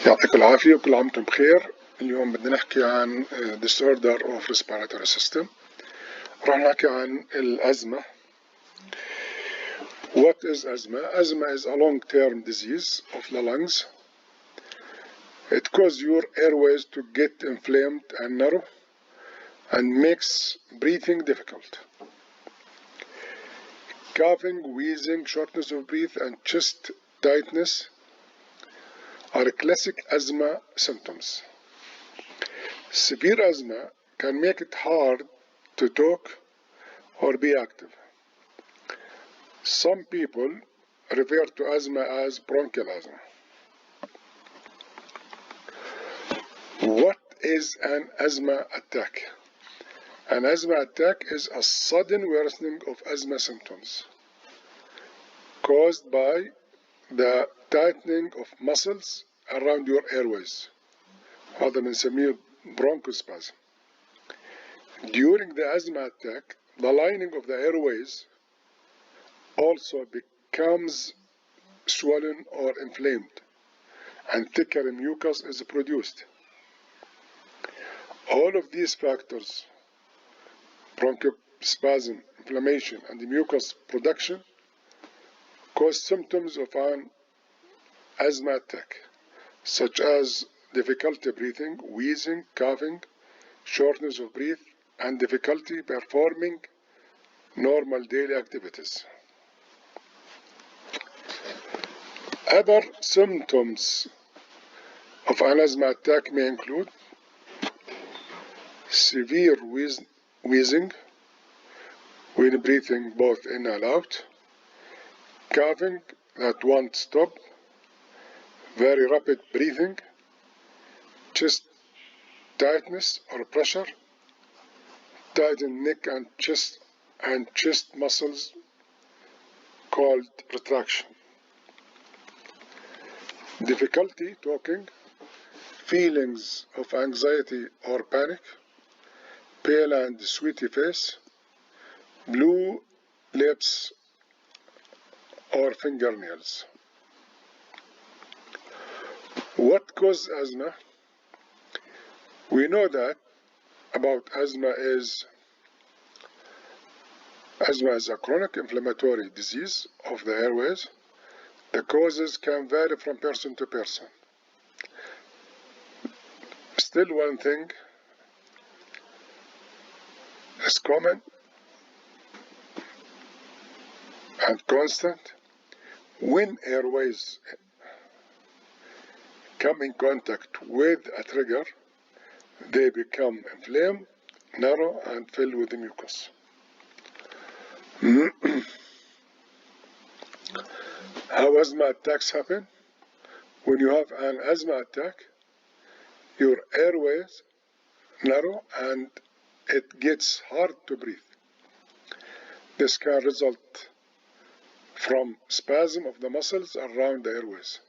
يعطيك العافية وكل عام وانتم بخير. اليوم بدنا نحكي عن disorder of respiratory system. راح نحكي عن الأزمة. What is asthma? Asthma is a long-term disease of the lungs. It causes your airways to get inflamed and narrow and makes breathing difficult. Coughing, wheezing, shortness of breath, and chest tightness are classic asthma symptoms. Severe asthma can make it hard to talk or be active. Some people refer to asthma as bronchial asthma. What is an asthma attack? An asthma attack is a sudden worsening of asthma symptoms caused by the tightening of muscles around your airways. هذا بنسميه bronchospasm. During the asthma attack, the lining of the airways also becomes swollen or inflamed, and thicker mucus is produced. All of these factors, bronchospasm, inflammation, and mucus production, cause symptoms of an asthma attack, such as difficulty breathing, wheezing, coughing, shortness of breath, and difficulty performing normal daily activities. Other symptoms of an asthma attack may include severe wheezing when breathing both in and out, coughing that won't stop, very rapid breathing, chest tightness or pressure, tightened neck and chest muscles called retraction. Difficulty talking, feelings of anxiety or panic, pale and sweaty face, blue lips or fingernails. What causes asthma? We know that about asthma is a chronic inflammatory disease of the airways. The causes can vary from person to person. Still, one thing is common and constant. When airways come in contact with a trigger, they become inflamed, narrow, and filled with mucus. How asthma attacks happen? When you have an asthma attack, your airways narrow and it gets hard to breathe. This can result from spasm of the muscles around the airways,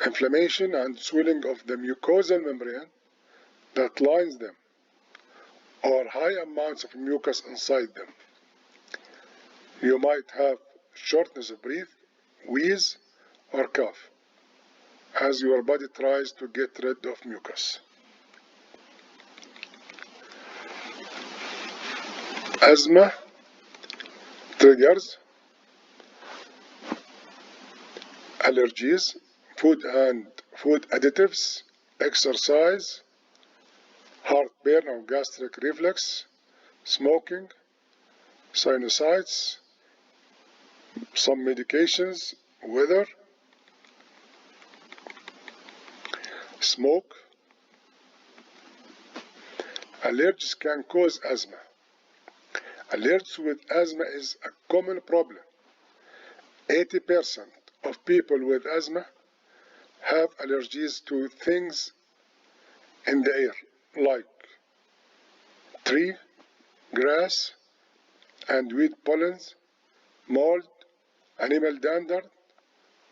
inflammation and swelling of the mucosal membrane that lines them, or high amounts of mucus inside them. You might have shortness of breath, wheeze, or cough as your body tries to get rid of mucus. Asthma triggers allergies, food and food additives, exercise, heartburn or gastric reflux, smoking, sinusitis, some medications, weather, smoke. Allergies can cause asthma. Allergies with asthma is a common problem. 80% of people with asthma have allergies to things in the air, like tree, grass, and weed pollens, mold, animal dander,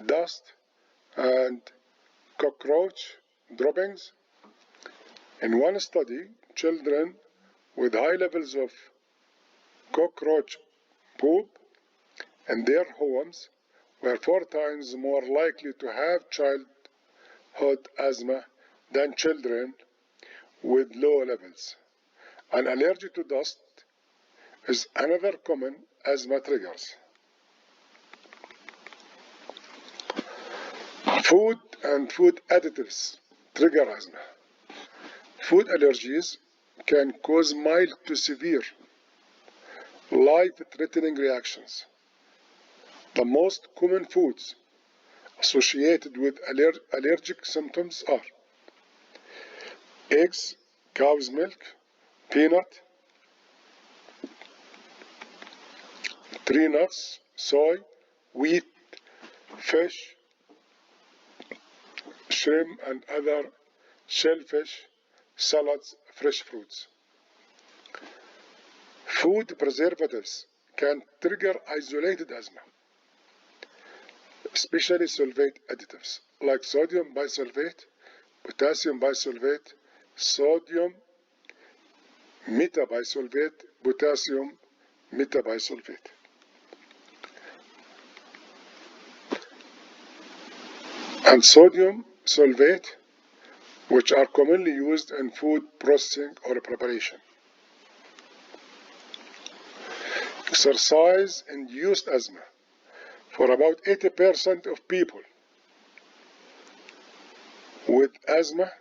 dust, and cockroach droppings. In one study, children with high levels of cockroach poop in their homes were 4 times more likely to have childhood asthma than children with low levels. An allergy to dust is another common asthma triggers. Food and food additives trigger asthma. Food allergies can cause mild to severe, life-threatening reactions. The most common foods associated with allergic symptoms are eggs, cow's milk, peanut, tree nuts, soy, wheat, fish, shrimp and other shellfish, salads, fresh fruits. Food preservatives can trigger isolated asthma, especially sulfate additives like sodium bisulfate, potassium bisulfate, sodium metabisulfate, potassium metabisulfate. And sodium sulfate, which are commonly used in food processing or preparation. Exercise-induced asthma. For about 80% of people with asthma,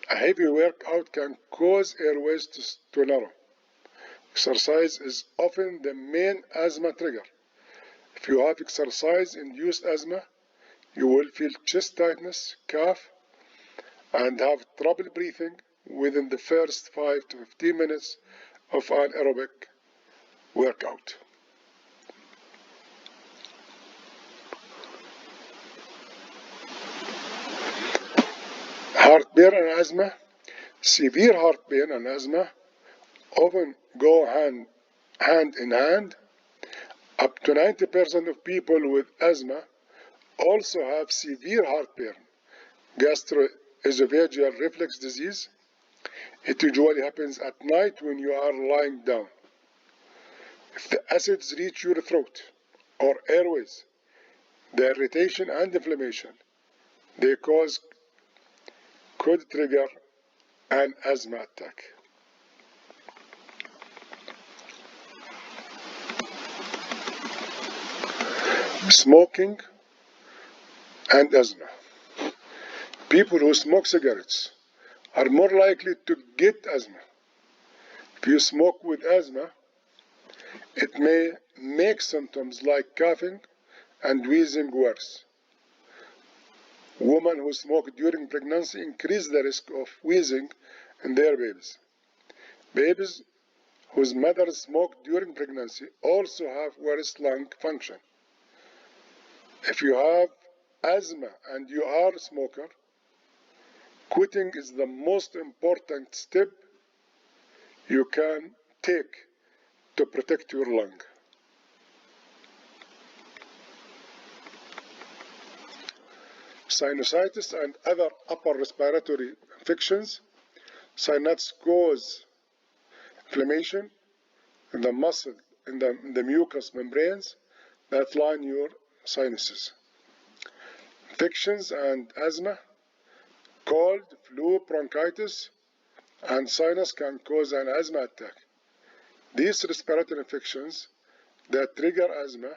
a heavy workout can cause airways to narrow. Exercise is often the main asthma trigger. If you have exercise-induced asthma, you will feel chest tightness, cough, and have trouble breathing within the first 5 to 15 minutes of an aerobic workout. Heartburn and asthma. Severe heartburn and asthma often go hand in hand. Up to 90% of people with asthma also have severe heartburn, gastroesophageal reflux disease. It usually happens at night when you are lying down. If the acids reach your throat or airways, the irritation and inflammation they cause could trigger an asthma attack. Smoking and asthma. People who smoke cigarettes are more likely to get asthma. If you smoke with asthma, it may make symptoms like coughing and wheezing worse. Women who smoke during pregnancy increase the risk of wheezing in their babies. Babies whose mothers smoke during pregnancy also have worse lung function. If you have asthma and you are a smoker, quitting is the most important step you can take to protect your lung. Sinusitis and other upper respiratory infections. Sinusitis cause inflammation in the muscle, in the mucous membranes that line your sinuses. Infections and asthma, cold, flu, bronchitis, and sinus can cause an asthma attack. These respiratory infections that trigger asthma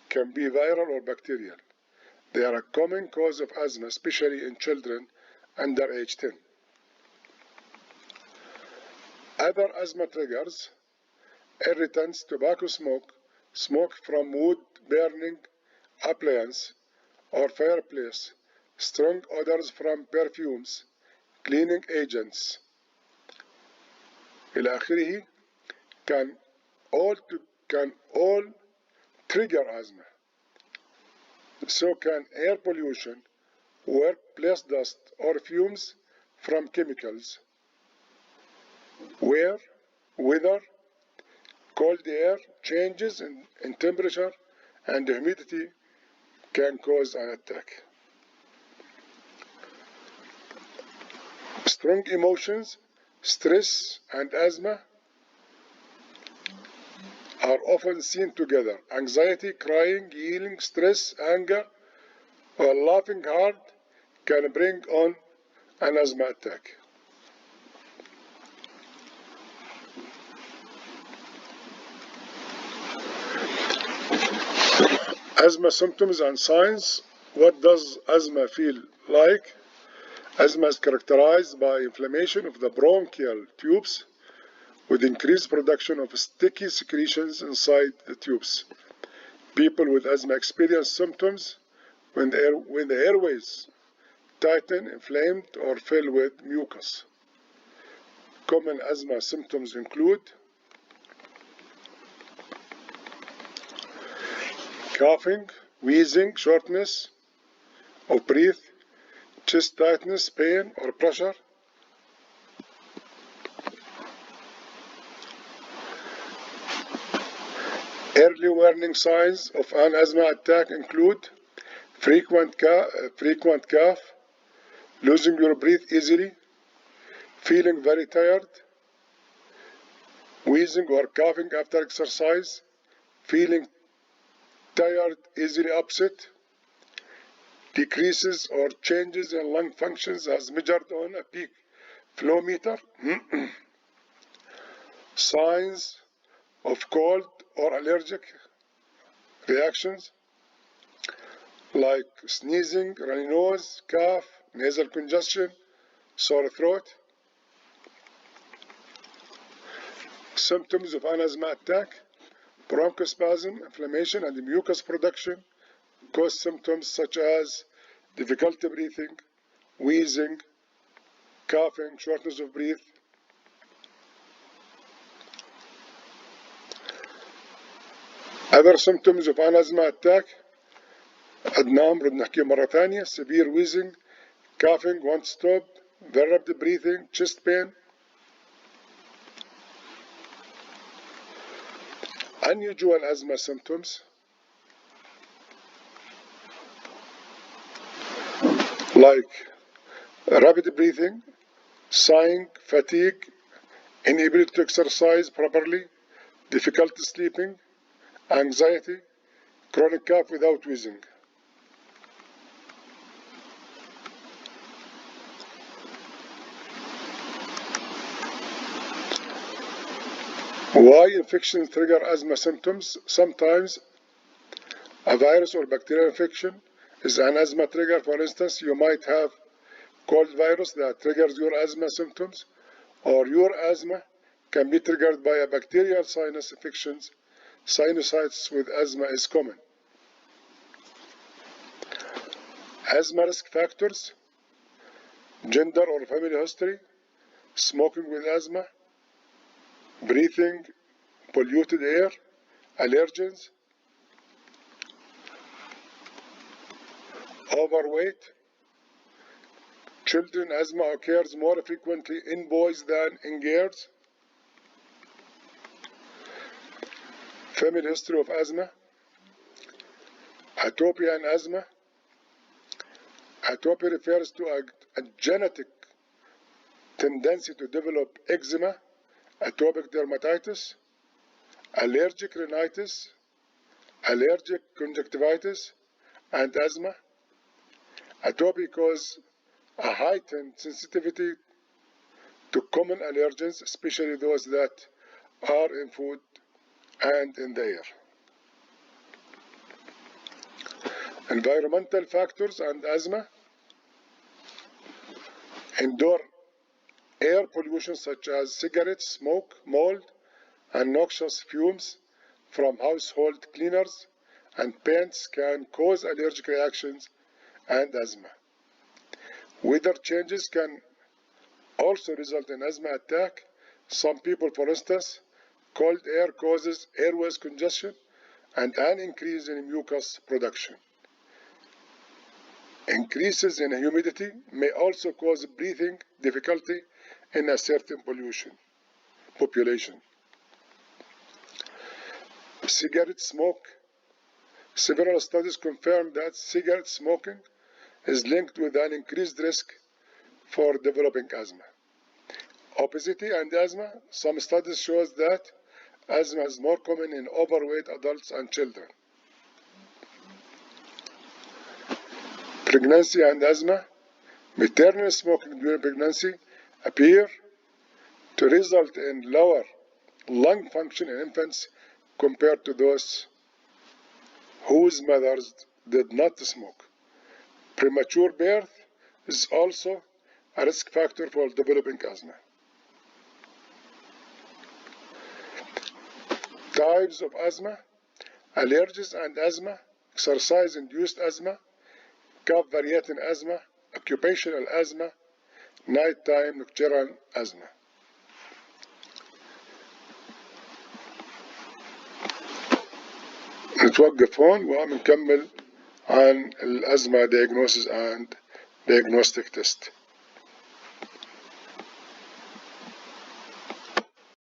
can be viral or bacterial. They are a common cause of asthma, especially in children under age 10. Other asthma triggers: irritants, tobacco smoke, smoke from wood-burning appliance or fireplace, strong odors from perfumes, cleaning agents. إلى آخره can all trigger asthma. So can air pollution, workplace dust, or fumes from chemicals. Weather, cold air, changes in temperature and humidity can cause an attack. Strong emotions, stress, and asthma are often seen together. Anxiety, crying, yelling, stress, anger, or laughing hard can bring on an asthma attack. Asthma symptoms and signs. What does asthma feel like? Asthma is characterized by inflammation of the bronchial tubes with increased production of sticky secretions inside the tubes. People with asthma experience symptoms when the airways tighten, inflamed, or fill with mucus. Common asthma symptoms include coughing, wheezing, shortness of breath, chest tightness, pain, or pressure. Early warning signs of an asthma attack include frequent cough, losing your breath easily, feeling very tired, wheezing or coughing after exercise, feeling tired, easily upset, decreases or changes in lung functions as measured on a peak flow meter, signs of cold or allergic reactions like sneezing, runny nose, cough, nasal congestion, sore throat. Symptoms of an asthma attack: bronchospasm, inflammation, and mucus production cause symptoms such as difficulty breathing, wheezing, coughing, shortness of breath. Other symptoms of an asthma attack: عندنا بدنا نحكي مرة ثانية severe wheezing, coughing, won't stop, very rapid breathing, chest pain. Unusual asthma symptoms like rapid breathing, sighing, fatigue, inability to exercise properly, difficulty sleeping, anxiety, chronic cough without wheezing. Why infections trigger asthma symptoms? Sometimes a virus or bacterial infection is an asthma trigger. For instance, you might have cold virus that triggers your asthma symptoms, or your asthma can be triggered by a bacterial sinus infections. Sinusitis with asthma is common. Asthma risk factors: gender or family history, smoking with asthma, breathing polluted air, allergens, overweight. Children asthma occurs more frequently in boys than in girls. Family history of asthma. Atopy and asthma. Atopy refers to a genetic tendency to develop eczema, atopic dermatitis, allergic rhinitis, allergic conjunctivitis, and asthma. Atopy causes a heightened sensitivity to common allergens, especially those that are in food and in the air. Environmental factors and asthma. Indoor air pollution such as cigarettes, smoke, mold, and noxious fumes from household cleaners and paints can cause allergic reactions and asthma. Weather changes can also result in asthma attack. Some people, for instance, cold air causes airways congestion and an increase in mucus production. Increases in humidity may also cause breathing difficulty in a certain population. Cigarette smoke. Several studies confirm that cigarette smoking is linked with an increased risk for developing asthma. Obesity and asthma. Some studies show that asthma is more common in overweight adults and children. Pregnancy and asthma. Maternal smoking during pregnancy appear to result in lower lung function in infants compared to those whose mothers did not smoke. Premature birth is also a risk factor for developing asthma. Types of asthma: allergies and asthma, exercise-induced asthma, cough variant asthma, occupational asthma, nighttime nocturnal asthma. نتوقف هون ونكمل عن الأزمة diagnosis and diagnostic test.